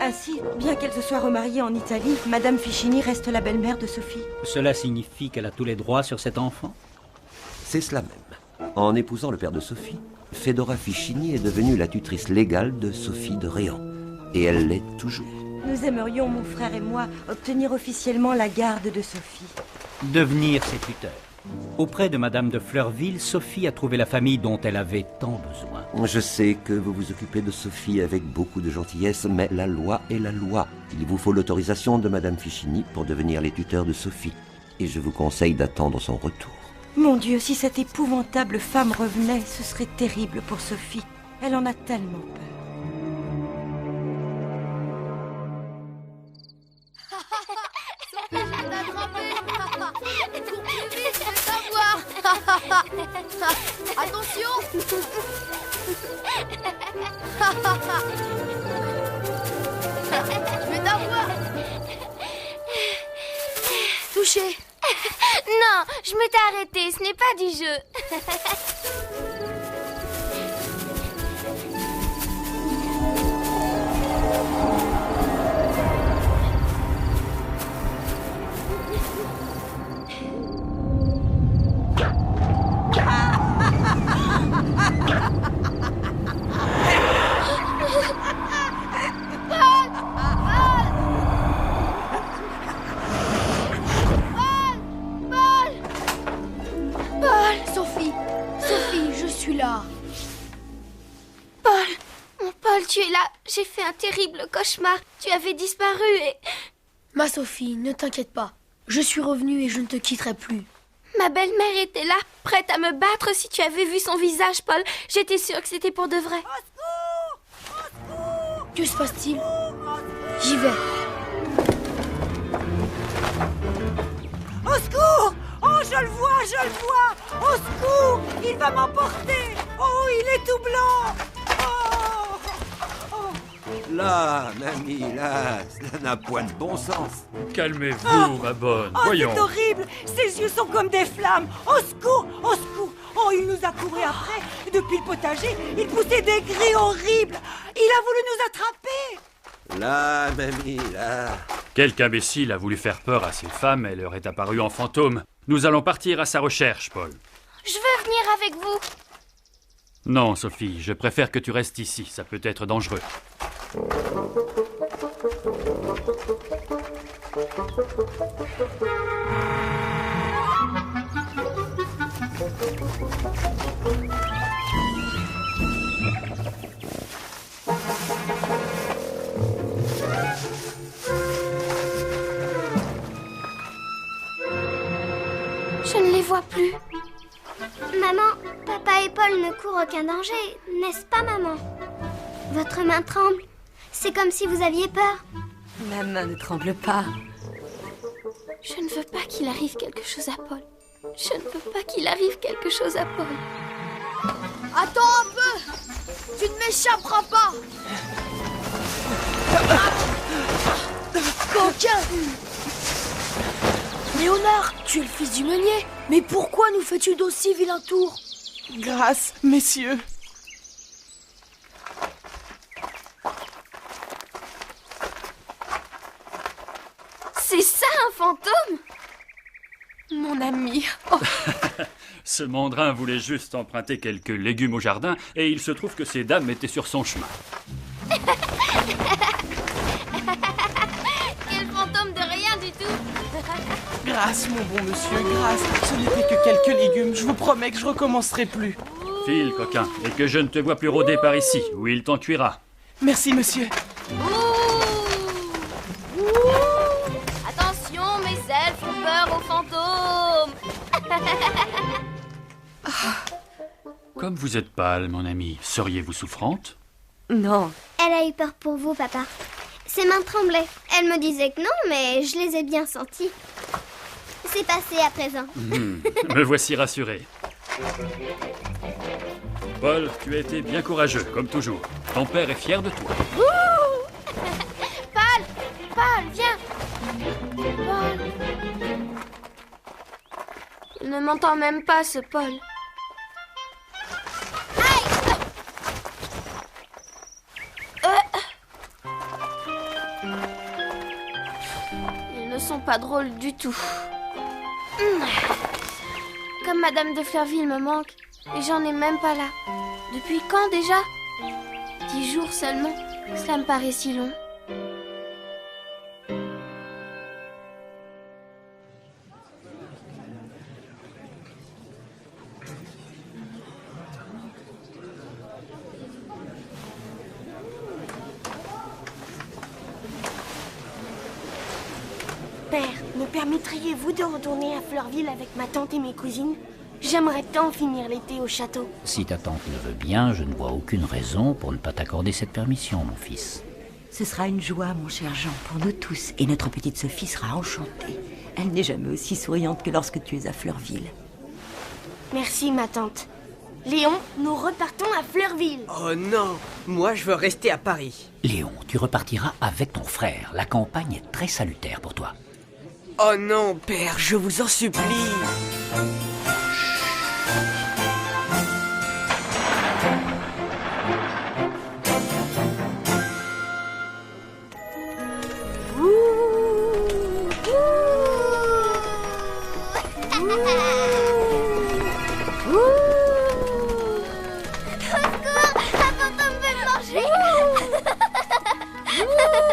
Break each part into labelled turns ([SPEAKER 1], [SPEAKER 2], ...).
[SPEAKER 1] Ainsi, bien qu'elle se soit remariée en Italie, Madame Ficini reste la belle-mère de Sophie.
[SPEAKER 2] Cela signifie qu'elle a tous les droits sur cet enfant?
[SPEAKER 3] C'est cela même. En épousant le père de Sophie, Fedora Ficini est devenue la tutrice légale de Sophie de Réan. Et elle l'est toujours.
[SPEAKER 1] Nous aimerions, mon frère et moi, obtenir officiellement la garde de Sophie.
[SPEAKER 2] Devenir ses tuteurs. Auprès de Madame de Fleurville, Sophie a trouvé la famille dont elle avait tant besoin.
[SPEAKER 3] Je sais que vous vous occupez de Sophie avec beaucoup de gentillesse, mais la loi est la loi. Il vous faut l'autorisation de Madame Ficini pour devenir les tuteurs de Sophie. Et je vous conseille d'attendre son retour.
[SPEAKER 1] Mon Dieu, si cette épouvantable femme revenait, ce serait terrible pour Sophie. Elle en a tellement peur.
[SPEAKER 4] Attention. Je vais t'avoir. Touché.
[SPEAKER 5] Non, je m'étais arrêtée, ce n'est pas du jeu. Tu es là, j'ai fait un terrible cauchemar. Tu avais disparu et...
[SPEAKER 4] Ma Sophie, ne t'inquiète pas. Je suis revenue et je ne te quitterai plus.
[SPEAKER 5] Ma belle-mère était là, prête à me battre si tu avais vu son visage, Paul. J'étais sûre que c'était pour de vrai.
[SPEAKER 4] Au secours ! Au secours ! Que se passe-t-il ? J'y vais.
[SPEAKER 1] Au secours ! Oh, je le vois, je le vois ! Au secours ! Il va m'emporter ! Oh, il est tout blanc !
[SPEAKER 3] Là, mamie, là, cela n'a point de bon sens.
[SPEAKER 6] Calmez-vous, ma bonne. Voyons.
[SPEAKER 1] C'est horrible. Ses yeux sont comme des flammes. Au secours, au secours. Oh, il nous a couru après. Depuis le potager, il poussait des cris horribles. Il a voulu nous attraper.
[SPEAKER 3] Là, mamie, là.
[SPEAKER 6] Quelque imbécile a voulu faire peur à ces femmes et leur est apparu en fantôme. Nous allons partir à sa recherche, Paul.
[SPEAKER 5] Je veux venir avec vous.
[SPEAKER 6] Non, Sophie, je préfère que tu restes ici. Ça peut être dangereux.
[SPEAKER 5] Je ne les vois plus.
[SPEAKER 7] Maman, papa et Paul ne courent aucun danger, n'est-ce pas, maman? Votre main tremble. C'est comme si vous aviez peur.
[SPEAKER 1] Ma main ne tremble pas.
[SPEAKER 5] Je ne veux pas qu'il arrive quelque chose à Paul. Je ne veux pas qu'il arrive quelque chose à Paul.
[SPEAKER 4] Attends un peu! Tu ne m'échapperas pas! Coquin! Léonard, tu es le fils du meunier. Mais pourquoi nous fais-tu d'aussi vilains tours?
[SPEAKER 8] Grâce, messieurs.
[SPEAKER 5] C'est ça un fantôme?
[SPEAKER 8] Mon ami. Oh.
[SPEAKER 6] Ce mandrin voulait juste emprunter quelques légumes au jardin et il se trouve que ces dames étaient sur son chemin.
[SPEAKER 5] Quel fantôme de rien du tout.
[SPEAKER 8] Grâce, mon bon monsieur, grâce. Ce n'était que quelques légumes. Je vous promets que je recommencerai plus.
[SPEAKER 6] File, coquin, et que je ne te vois plus rôder par ici, ou il t'en cuira.
[SPEAKER 8] Merci, monsieur.
[SPEAKER 5] Attention, mes ailes font peur aux fantômes.
[SPEAKER 6] Comme vous êtes pâle, mon ami, seriez-vous souffrante?
[SPEAKER 1] Non.
[SPEAKER 7] Elle a eu peur pour vous, papa. Ses mains tremblaient. Elle me disait que non, mais je les ai bien senties. C'est passé à présent.
[SPEAKER 6] Me voici rassuré. Paul, tu as été bien courageux, comme toujours. Ton père est fier de toi.
[SPEAKER 5] Paul, viens. Paul. Il ne m'entend même pas, ce Paul. Ils ne sont pas drôles du tout. Comme Madame de Fleurville me manque, et j'en ai même pas là. Depuis quand déjà? 10 jours seulement. Cela me paraît si long.
[SPEAKER 4] Père, me permettriez-vous de retourner à Fleurville avec ma tante et mes cousines? J'aimerais tant finir l'été au château.
[SPEAKER 2] Si ta tante le veut bien, je ne vois aucune raison pour ne pas t'accorder cette permission, mon fils.
[SPEAKER 1] Ce sera une joie, mon cher Jean, pour nous tous. Et notre petite Sophie sera enchantée. Elle n'est jamais aussi souriante que lorsque tu es à Fleurville.
[SPEAKER 4] Merci, ma tante. Léon, nous repartons à Fleurville.
[SPEAKER 9] Oh non, moi je veux rester à Paris.
[SPEAKER 2] Léon, tu repartiras avec ton frère. La campagne est très salutaire pour toi.
[SPEAKER 9] Oh non, père, je vous en supplie.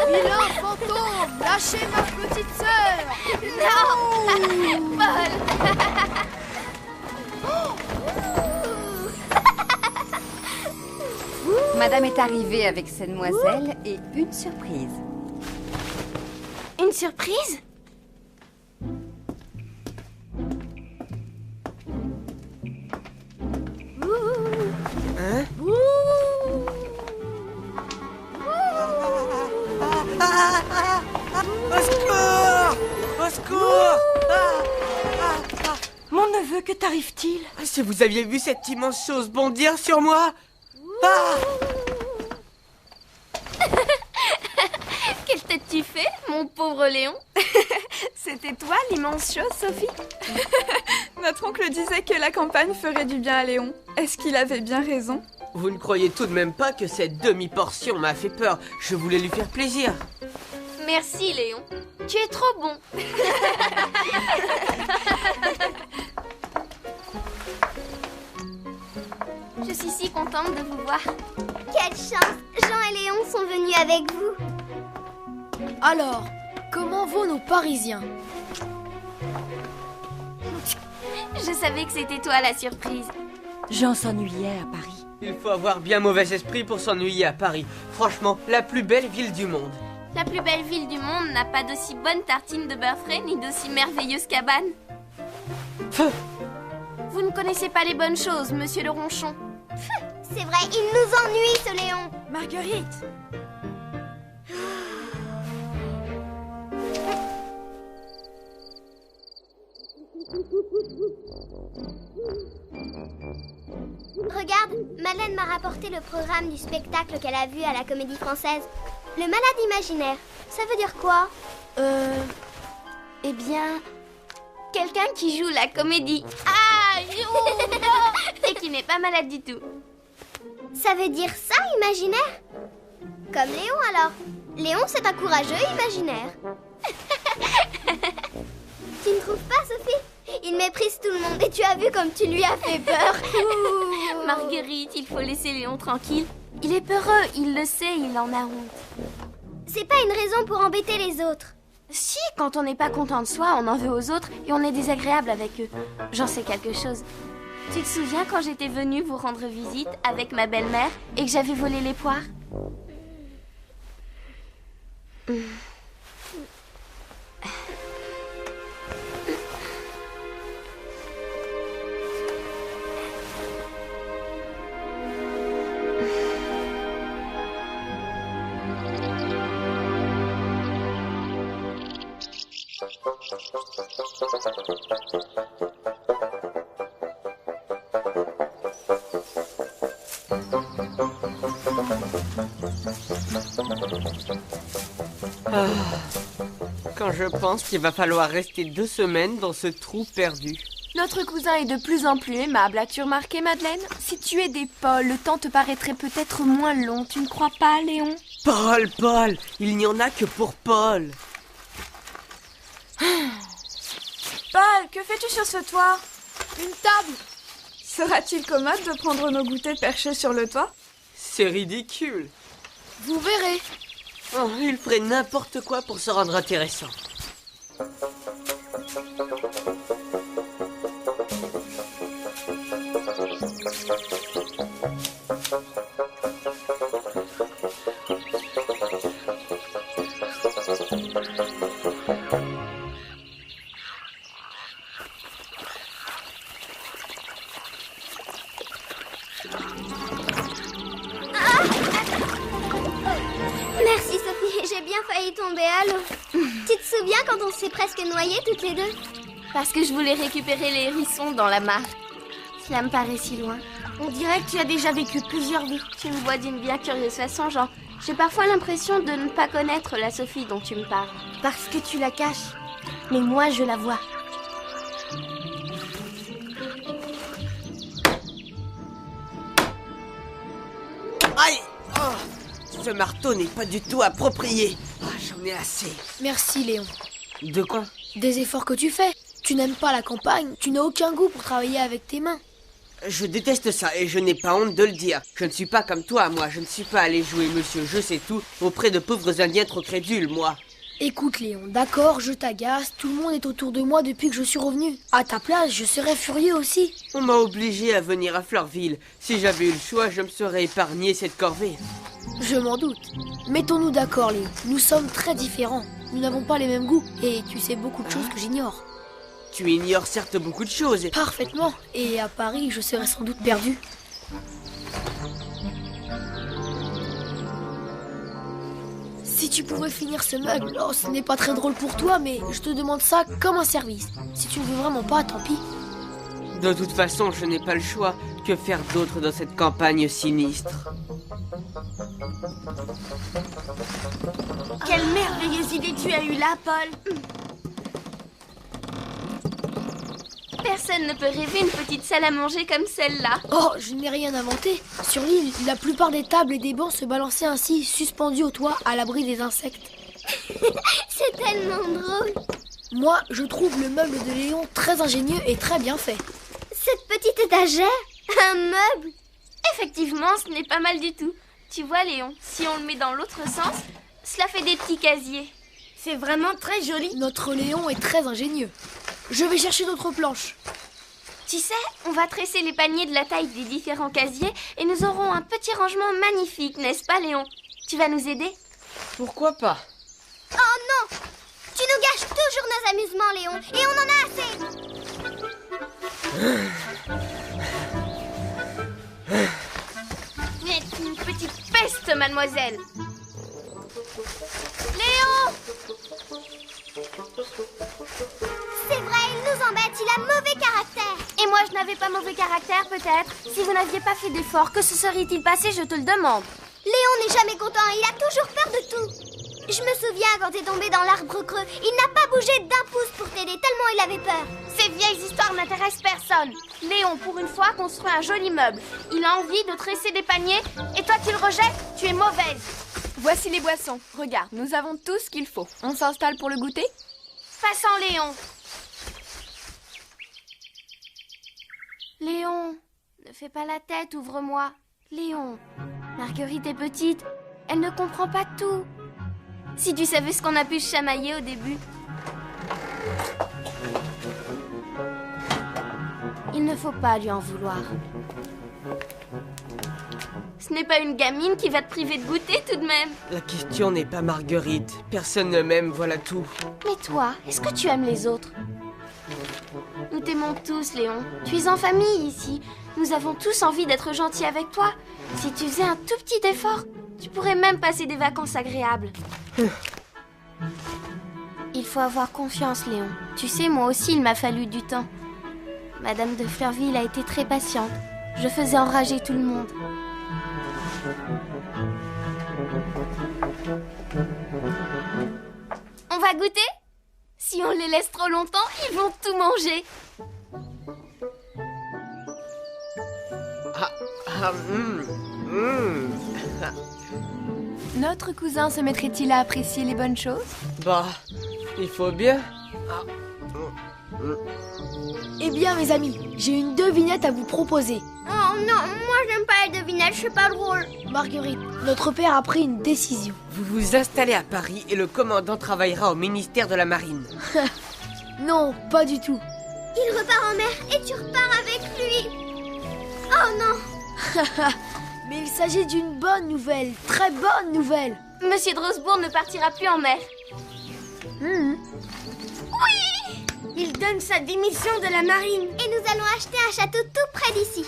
[SPEAKER 4] Vilain fantôme, lâchez ma petite sœur.
[SPEAKER 5] Non. Paul.
[SPEAKER 10] Madame est arrivée avec ses demoiselles et une surprise.
[SPEAKER 4] Une surprise?
[SPEAKER 9] Hein? Au secours! Au secours!
[SPEAKER 1] Mon neveu, que t'arrive-t-il?
[SPEAKER 9] Si vous aviez vu cette immense chose bondir sur moi! Ah!
[SPEAKER 5] Quelle tête tu fais, mon pauvre Léon?
[SPEAKER 8] C'était toi l'immense chose, Sophie? Notre oncle disait que la campagne ferait du bien à Léon. Est-ce qu'il avait bien raison?
[SPEAKER 9] Vous ne croyez tout de même pas que cette demi-portion m'a fait peur? Je voulais lui faire plaisir.
[SPEAKER 5] Merci, Léon. Tu es trop bon. Je suis si contente de vous voir.
[SPEAKER 7] Quelle chance! Jean et Léon sont venus avec vous.
[SPEAKER 4] Alors, comment vont nos Parisiens?
[SPEAKER 5] Je savais que c'était toi la surprise.
[SPEAKER 1] Jean s'ennuyait à Paris.
[SPEAKER 9] Il faut avoir bien mauvais esprit pour s'ennuyer à Paris. Franchement, la plus belle ville du monde.
[SPEAKER 5] La plus belle ville du monde n'a pas d'aussi bonne tartine de beurre frais ni d'aussi merveilleuse cabane. Vous ne connaissez pas les bonnes choses, monsieur le ronchon.
[SPEAKER 7] C'est vrai, il nous ennuie, ce Léon.
[SPEAKER 4] Marguerite!
[SPEAKER 7] Regarde, Madeleine m'a rapporté le programme du spectacle qu'elle a vu à la Comédie Française. Le malade imaginaire. Ça veut dire quoi?
[SPEAKER 5] Eh bien, quelqu'un qui joue la comédie. Ah, et qui n'est pas malade du tout.
[SPEAKER 7] Ça veut dire ça, imaginaire? Comme Léon, alors. Léon, c'est un courageux imaginaire. Tu ne trouves pas, Sophie? Il méprise tout le monde et tu as vu comme tu lui as fait peur.
[SPEAKER 5] Marguerite, il faut laisser Léon tranquille. Il est peureux, il le sait, il en a honte.
[SPEAKER 7] C'est pas une raison pour embêter les autres.
[SPEAKER 5] Si, quand on n'est pas content de soi, on en veut aux autres et on est désagréable avec eux. J'en sais quelque chose. Tu te souviens quand j'étais venue vous rendre visite avec ma belle-mère et que j'avais volé les poires?
[SPEAKER 9] Quand je pense qu'il va falloir rester 2 semaines dans ce trou perdu.
[SPEAKER 8] Notre cousin est de plus en plus aimable, as-tu remarqué, Madeleine? Si tu aidais Paul, le temps te paraîtrait peut-être moins long, tu ne crois pas, Léon?
[SPEAKER 9] Paul, il n'y en a que pour Paul.
[SPEAKER 8] Paul, que fais-tu sur ce toit? Une table. Sera-t-il commode de prendre nos goûters perchés sur le toit?
[SPEAKER 9] C'est ridicule.
[SPEAKER 8] Vous verrez.
[SPEAKER 9] Oh, il ferait n'importe quoi pour se rendre intéressant.
[SPEAKER 7] Merci Sophie, j'ai bien failli tomber à l'eau. Tu te souviens quand on s'est presque noyés toutes les deux?
[SPEAKER 5] Parce que je voulais récupérer les hérissons dans la mare. Cela me paraît si loin.
[SPEAKER 4] On dirait que tu as déjà vécu plusieurs vies.
[SPEAKER 5] Tu me vois d'une bien curieuse façon, Jean. J'ai parfois l'impression de ne pas connaître la Sophie dont tu me parles.
[SPEAKER 4] Parce que tu la caches. Mais moi, je la vois.
[SPEAKER 9] Aïe! Oh, ce marteau n'est pas du tout approprié. J'en ai assez.
[SPEAKER 11] Merci Léon.
[SPEAKER 9] De quoi?
[SPEAKER 11] Des efforts que tu fais. Tu n'aimes pas la campagne, tu n'as aucun goût pour travailler avec tes mains.
[SPEAKER 9] Je déteste ça et je n'ai pas honte de le dire. Je ne suis pas comme toi, moi. Je ne suis pas allé jouer monsieur je sais tout auprès de pauvres indiens trop crédules, moi.
[SPEAKER 11] Écoute Léon, d'accord, je t'agace, tout le monde est autour de moi depuis que je suis revenu. À ta place, je serais furieux aussi.
[SPEAKER 9] On m'a obligé à venir à Fleurville. Si j'avais eu le choix, je me serais épargné cette corvée.
[SPEAKER 11] Je m'en doute. Mettons-nous d'accord Léon, nous sommes très différents. Nous n'avons pas les mêmes goûts et tu sais beaucoup de choses que j'ignore.
[SPEAKER 9] Tu ignores certes beaucoup de choses.
[SPEAKER 11] Parfaitement, et à Paris, je serais sans doute perdu. Si tu pouvais finir ce meuble, oh, ce n'est pas très drôle pour toi, mais je te demande ça comme un service. Si tu ne veux vraiment pas, tant pis.
[SPEAKER 9] De toute façon, je n'ai pas le choix. Que faire d'autre dans cette campagne sinistre?
[SPEAKER 4] Quelle merveilleuse idée tu as eue là, Paul.
[SPEAKER 5] Personne ne peut rêver une petite salle à manger comme celle-là.
[SPEAKER 11] Oh, je n'ai rien inventé. Sur l'île, la plupart des tables et des bancs se balançaient ainsi, suspendus au toit, à l'abri des insectes.
[SPEAKER 7] C'est tellement drôle.
[SPEAKER 11] Moi, je trouve le meuble de Léon très ingénieux et très bien fait.
[SPEAKER 7] Cette petite étagère, un meuble.
[SPEAKER 5] Effectivement, ce n'est pas mal du tout. Tu vois, Léon, si on le met dans l'autre sens, cela fait des petits casiers.
[SPEAKER 4] C'est vraiment très joli.
[SPEAKER 11] Notre Léon est très ingénieux. Je vais chercher d'autres planches.
[SPEAKER 5] Tu sais, on va tresser les paniers de la taille des différents casiers et nous aurons un petit rangement magnifique, n'est-ce pas, Léon? Tu vas nous aider?
[SPEAKER 9] Pourquoi pas?
[SPEAKER 7] Oh non! Tu nous gâches toujours nos amusements, Léon, et on en a assez.
[SPEAKER 5] Vous êtes une petite peste, mademoiselle. Léon!
[SPEAKER 7] C'est vrai, il nous embête, il a mauvais caractère.
[SPEAKER 5] Et moi, je n'avais pas mauvais caractère, peut-être? Si vous n'aviez pas fait d'efforts, que se serait-il passé, je te le demande?
[SPEAKER 7] Léon n'est jamais content, il a toujours peur de tout. Je me souviens quand t'es tombé dans l'arbre creux, il n'a pas bougé d'un pouce pour t'aider tellement il avait peur.
[SPEAKER 5] Ces vieilles histoires n'intéressent personne. Léon, pour une fois, construit un joli meuble. Il a envie de tresser des paniers, et toi tu le rejettes? Tu es mauvaise.
[SPEAKER 8] Voici les boissons. Regarde, nous avons tout ce qu'il faut. On s'installe pour le goûter?
[SPEAKER 5] Passons, Léon. Léon, ne fais pas la tête, ouvre-moi. Léon, Marguerite est petite, elle ne comprend pas tout. Si tu savais ce qu'on a pu chamailler au début. Il ne faut pas lui en vouloir. Ce n'est pas une gamine qui va te priver de goûter tout de même.
[SPEAKER 9] La question n'est pas Marguerite. Personne ne m'aime, voilà tout.
[SPEAKER 5] Mais toi, est-ce que tu aimes les autres? Nous t'aimons tous, Léon. Tu es en famille ici. Nous avons tous envie d'être gentils avec toi. Si tu faisais un tout petit effort, tu pourrais même passer des vacances agréables. Il faut avoir confiance, Léon. Tu sais, moi aussi, il m'a fallu du temps. Madame de Fleurville a été très patiente. Je faisais enrager tout le monde. On va goûter? Si on les laisse trop longtemps, ils vont tout manger.
[SPEAKER 12] Notre cousin se mettrait-il à apprécier les bonnes choses?
[SPEAKER 9] Bah, il faut bien.
[SPEAKER 11] Eh bien, mes amis, j'ai une devinette à vous proposer.
[SPEAKER 7] Oh non, moi j'aime pas les devinettes, c'est pas drôle.
[SPEAKER 11] Marguerite, notre père a pris une décision.
[SPEAKER 9] Vous vous installez à Paris et le commandant travaillera au ministère de la Marine.
[SPEAKER 11] Non, pas du tout.
[SPEAKER 7] Il repart en mer et tu repars avec lui. Oh non.
[SPEAKER 11] Mais il s'agit d'une bonne nouvelle, très bonne nouvelle.
[SPEAKER 5] Monsieur Drosbourg ne partira plus en mer.
[SPEAKER 7] Oui. Il donne sa démission de la marine. Et nous allons acheter un château tout près d'ici.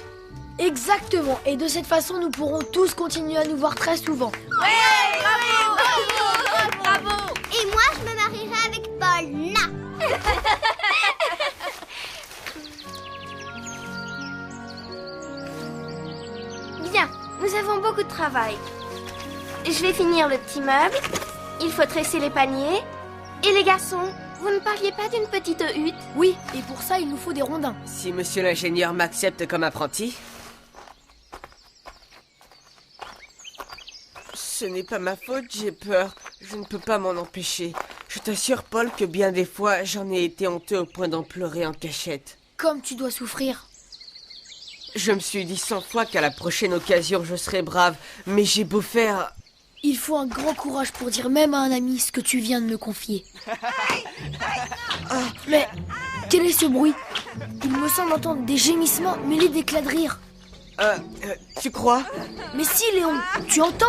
[SPEAKER 11] Exactement, et de cette façon, nous pourrons tous continuer à nous voir très souvent.
[SPEAKER 7] Ouais, bravo. Et moi, je me marierai avec Paul, là.
[SPEAKER 5] Bien, nous avons beaucoup de travail. Je vais finir le petit meuble. Il faut tresser les paniers. Et les garçons, vous ne parliez pas d'une petite hutte?
[SPEAKER 11] Oui, et pour ça, il nous faut des rondins.
[SPEAKER 9] Si monsieur l'ingénieur m'accepte comme apprenti. Ce n'est pas ma faute, j'ai peur. Je ne peux pas m'en empêcher. Je t'assure, Paul, que bien des fois, j'en ai été honteux au point d'en pleurer en cachette.
[SPEAKER 11] Comme tu dois souffrir.
[SPEAKER 9] Je me suis dit 100 fois qu'à la prochaine occasion, je serai brave. Mais j'ai beau faire...
[SPEAKER 11] Il faut un grand courage pour dire même à un ami ce que tu viens de me confier. Mais quel est ce bruit? Il me semble entendre des gémissements mêlés d'éclats de rire.
[SPEAKER 9] Tu crois?
[SPEAKER 11] Mais si, Léon, tu entends?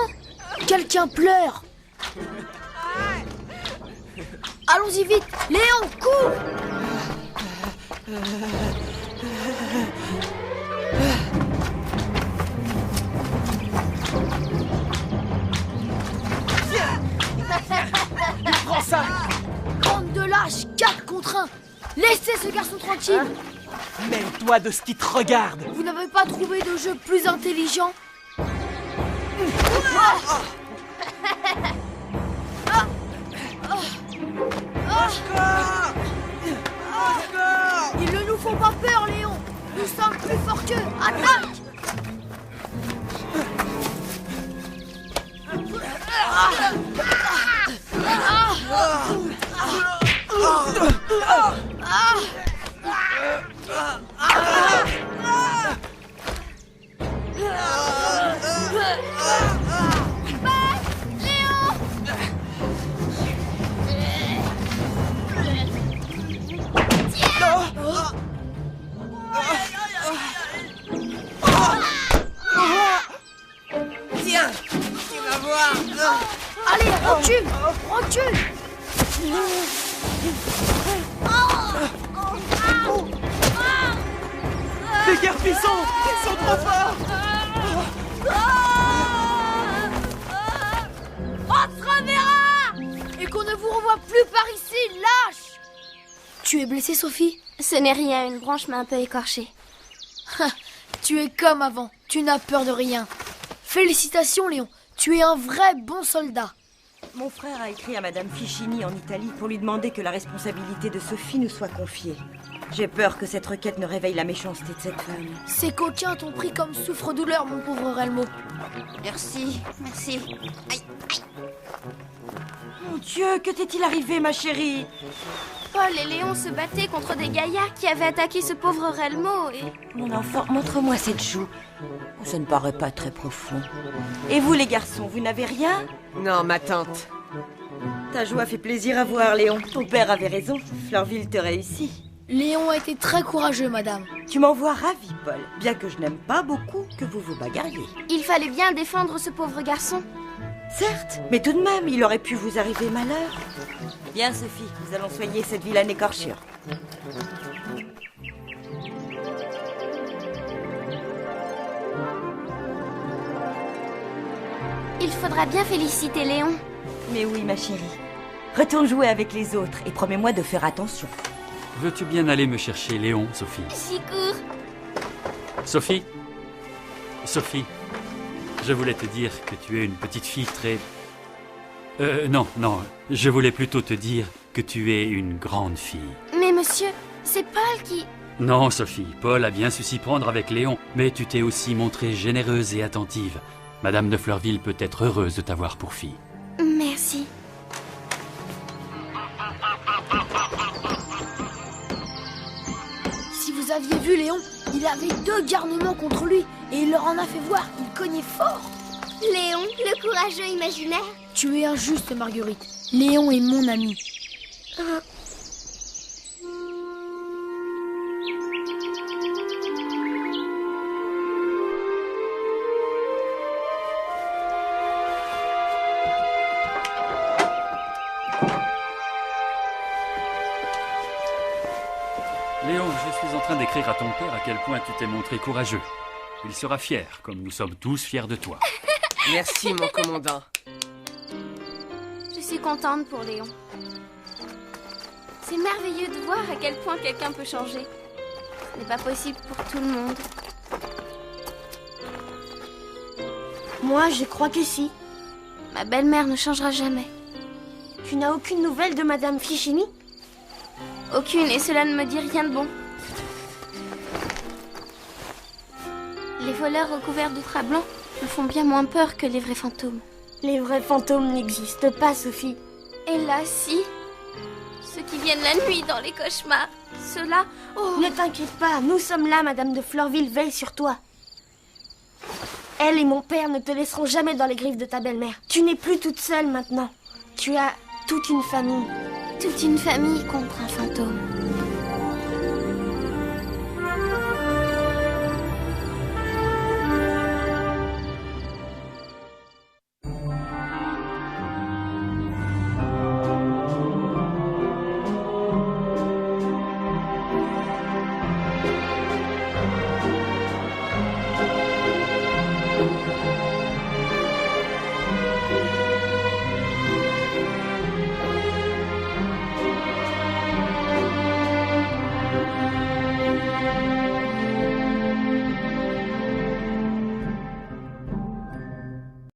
[SPEAKER 11] Quelqu'un pleure. Allons-y vite, Léon, cours!
[SPEAKER 13] Prends ça!
[SPEAKER 11] Bande de lâches, 4 contre 1. Laissez ce garçon tranquille.
[SPEAKER 13] Mêle-toi de ce qui te regarde.
[SPEAKER 11] Vous n'avez pas trouvé de jeu plus intelligent? Ils ne nous font pas peur, Léon. Nous sommes plus forts qu'eux. Attaque!
[SPEAKER 9] Tiens, tu vas voir.
[SPEAKER 11] Allez, recule! Recule!
[SPEAKER 13] Déguerpissons! Ils sont trop forts!
[SPEAKER 11] On se reverra! Et qu'on ne vous revoie plus par ici, lâche! Tu es blessée, Sophie?
[SPEAKER 5] Ce n'est rien, une branche m'a un peu écorchée.
[SPEAKER 11] Tu es comme avant, tu n'as peur de rien. Félicitations, Léon, tu es un vrai bon soldat.
[SPEAKER 1] Mon frère a écrit à Madame Fichini en Italie pour lui demander que la responsabilité de Sophie nous soit confiée. J'ai peur que cette requête ne réveille la méchanceté de cette femme.
[SPEAKER 11] Ces coquins t'ont pris comme souffre-douleur, mon pauvre Relmo.
[SPEAKER 5] Merci, merci. Aïe, aïe.
[SPEAKER 1] Mon Dieu, que t'est-il arrivé, ma chérie?
[SPEAKER 5] Paul et Léon se battaient contre des gaillards qui avaient attaqué ce pauvre Relmo et...
[SPEAKER 1] Mon enfant, montre-moi cette joue. Ça ne paraît pas très profond. Et vous, les garçons, vous n'avez rien?
[SPEAKER 9] Non, ma tante.
[SPEAKER 1] Ta joie fait plaisir à voir, Léon. Ton père avait raison. Fleurville te réussit.
[SPEAKER 11] Léon a été très courageux, madame.
[SPEAKER 1] Tu m'envoies ravi, Paul. Bien que je n'aime pas beaucoup que vous vous bagarriez.
[SPEAKER 5] Il fallait bien défendre ce pauvre garçon.
[SPEAKER 1] Certes, mais tout de même, il aurait pu vous arriver malheur. Bien, Sophie, nous allons soigner cette vilaine écorchure.
[SPEAKER 5] Il faudra bien féliciter Léon.
[SPEAKER 1] Mais oui, ma chérie. Retourne jouer avec les autres et promets-moi de faire attention.
[SPEAKER 6] Veux-tu bien aller me chercher Léon, Sophie?
[SPEAKER 5] J'y cours.
[SPEAKER 6] Sophie? Sophie, je voulais te dire que tu es une petite fille très... non, je voulais plutôt te dire que tu es une grande fille.
[SPEAKER 5] Mais monsieur, c'est Paul qui...
[SPEAKER 6] Non, Sophie, Paul a bien su s'y prendre avec Léon, mais tu t'es aussi montrée généreuse et attentive. Madame de Fleurville peut être heureuse de t'avoir pour fille.
[SPEAKER 5] Merci.
[SPEAKER 11] Si vous aviez vu Léon, il avait 2 garnements contre lui et il leur en a fait voir. Il cognait fort.
[SPEAKER 7] Léon, le courageux imaginaire.
[SPEAKER 11] Tu es injuste, Marguerite. Léon est mon ami.
[SPEAKER 6] Léon, je suis en train d'écrire à ton père à quel point tu t'es montré courageux. Il sera fier, comme nous sommes tous fiers de toi.
[SPEAKER 9] Merci, mon commandant.
[SPEAKER 5] Je suis contente pour Léon. C'est merveilleux de voir à quel point quelqu'un peut changer. Ce n'est pas possible pour tout le monde.
[SPEAKER 4] Moi, je crois que si.
[SPEAKER 5] Ma belle-mère ne changera jamais.
[SPEAKER 4] Tu n'as aucune nouvelle de Madame Fichini?
[SPEAKER 5] Aucune, et cela ne me dit rien de bon. Les voleurs recouverts de drap blanc me font bien moins peur que les vrais fantômes.
[SPEAKER 4] Les vrais fantômes n'existent pas, Sophie.
[SPEAKER 5] Et là, si. Ceux qui viennent la nuit dans les cauchemars. Ceux-là... Oh.
[SPEAKER 4] Ne t'inquiète pas, nous sommes là, Madame de Fleurville veille sur toi. Elle et mon père ne te laisseront jamais dans les griffes de ta belle-mère. Tu n'es plus toute seule maintenant. Tu as toute une famille.
[SPEAKER 5] Toute une famille contre un fantôme.